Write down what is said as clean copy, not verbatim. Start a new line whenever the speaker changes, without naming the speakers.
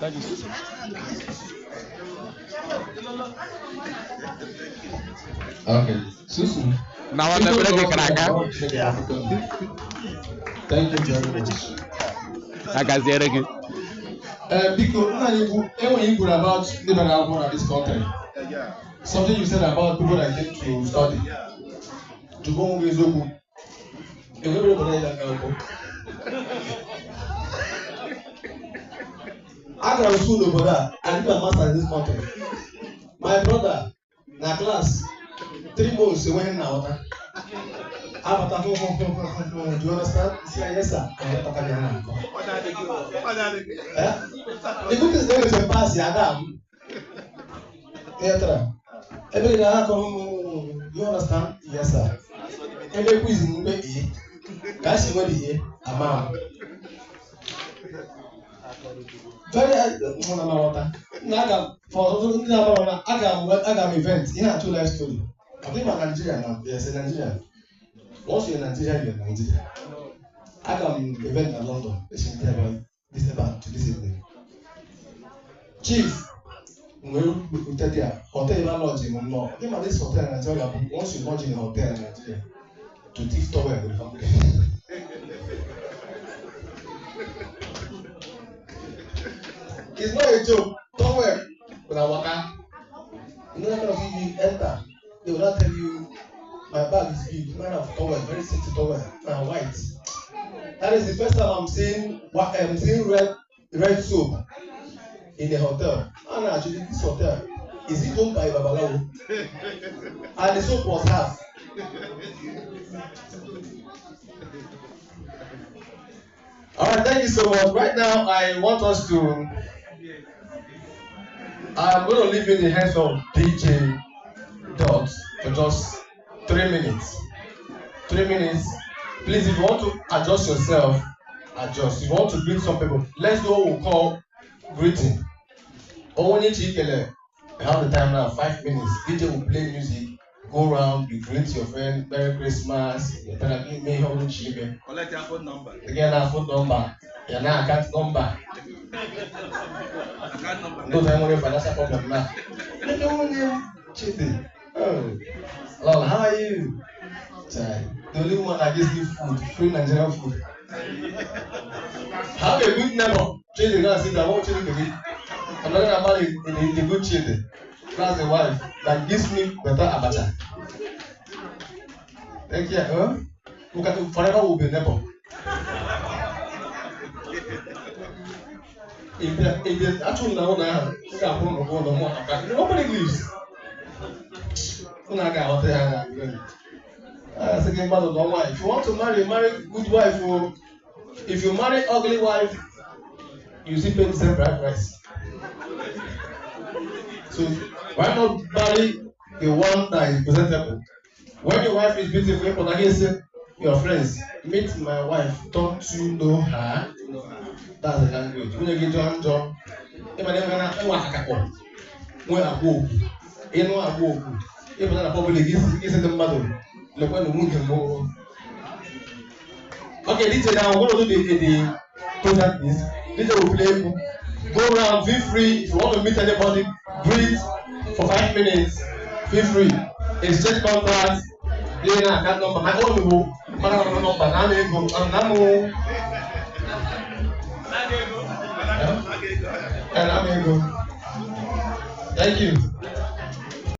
Thank you.
Okay. Susu.
Now I'm going to crack.
Thank you very much.
I can say it again.
Because when you put about living out of this country, something you said about people that came to study, to go with Zoku. I got a school over there. I did a master in this country. My brother, na class, 3 months he went now. Do you understand? He said, yes, sir. The good thing is a pass, Adam. Every day, you understand? Yes, sir. Every quiz in the That's what he is. Amount. Very Naga for Agam event. He had 2 life story. I think I'm Nigerian now. Yes, in Nigeria. Once you're in Nigeria, you're in Nigeria. Agam event in London. This about this evening. Chief, we tell you, hotel even lodging or no. Give me this hotel in Nigeria. Once you lodge in a hotel in Nigeria, to thief towel with the family. It's not a joke. Somewhere with a waka. You know, if you enter, they will not tell you my bag is big. Man of towel, very sexy towel, and white. That is the first time I'm seeing red soap in a hotel. And actually, this hotel is it owned by Babalawo? And the soap was half. All right, thank you so much. Right now, I want us to. I'm going to leave you in the hands of DJ Dot for just 3 minutes. 3 minutes. Please, if you want to adjust yourself, adjust. If you want to greet some people, let's do what we call greeting. Only Chikele, I have the time now, 5 minutes. DJ will play music, go around, you greet your friend, Merry Christmas, you tell them, may hold Chime.
Collect your phone number.
Again, our phone number. Your account number.
Account number.
No time only financial problem now. Chidi. Oh. Lol, how are you? Chai. The only one that gives you food, free Nigerian food. Have a good neighbor. Chidi, now sit down. What Chidi to me? I'm not gonna marry the good Chidi. That's the wife that gives me better abacha. Thank you. Who can forever will be neighbor. If the actual now nobody leaves. Second part of the wife. If you want to marry good wife. Or if you marry ugly wife, you see pay the same price. So why not marry the one that is presentable? When your wife is beautiful, but again say your friends, meet my wife, don't you know her? That's the language. When you get John, even if you want to when I go, you know I go. Even if public is the mother, look when the woman go. Okay, this now we're going to do the present piece. This will play. Go around, feel free. If you want to meet anybody, breathe for 5 minutes. Feel free. Exchange contact. Then I can't number my own number. And I'm going to go. Thank you.